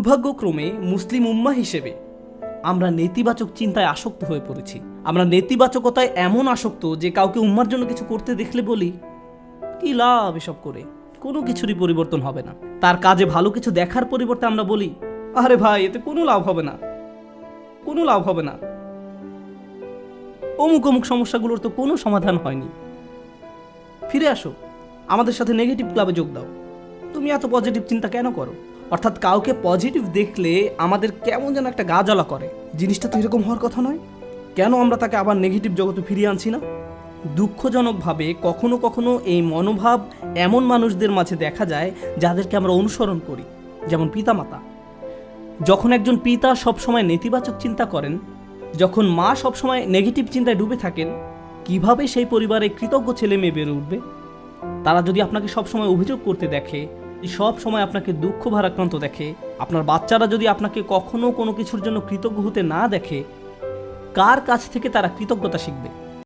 দুর্ভাগ্যক্রমে মুসলিম উম্মাহ হিসেবে আমরা নেতিবাচক চিন্তায় আসক্ত হয়ে পড়েছি। আমরা নেতিবাচকতায় এমন আসক্ত যে কাউকে উম্মার জন্য কিছু করতে দেখলে বলি, কি লাভ এসব করে, কোনো কিছুরই পরিবর্তন হবে না। তার কাজে ভালো কিছু দেখার পরিবর্তে আমরা বলি, আরে ভাই এতে কোনো লাভ হবে না, কোনো লাভ হবে না, অমুক অমুক সমস্যাগুলোর তো কোনো সমাধান হয়নি। ফিরে আসো, আমাদের সাথে নেগেটিভ ক্লাবে যোগ দাও। তুমি এত পজিটিভ চিন্তা কেন করো? অর্থাৎ কাউকে পজিটিভ দেখলে আমাদের কেমন যেন একটা গা জ্বালা করে। জিনিসটা তো এরকম হওয়ার কথা নয়। কেন আমরা তাকে আবার নেগেটিভ জগতে ফিরিয়ে আনছি না? দুঃখজনকভাবে কখনো কখনো এই মনোভাব এমন মানুষদের মাঝে দেখা যায় যাদেরকে আমরা অনুসরণ করি, যেমন পিতামাতা। যখন একজন পিতা সবসময় নেতিবাচক চিন্তা করেন, যখন মা সবসময় নেগেটিভ চিন্তায় ডুবে থাকেন, কিভাবে সেই পরিবারে কৃতজ্ঞ ছেলে মেয়ে বেড়ে উঠবে? তারা যদি আপনাকে সবসময় অভিযোগ করতে দেখে, সব সময় আপনাকে দুঃখ ভারাক্রান্ত দেখে, আপনার বাচ্চারা যদি আপনাকে কখনো কোনো কিছুর জন্য কৃতজ্ঞ হতে না দেখে, কার কাছ থেকে তারা কৃতজ্ঞতা শিখবে?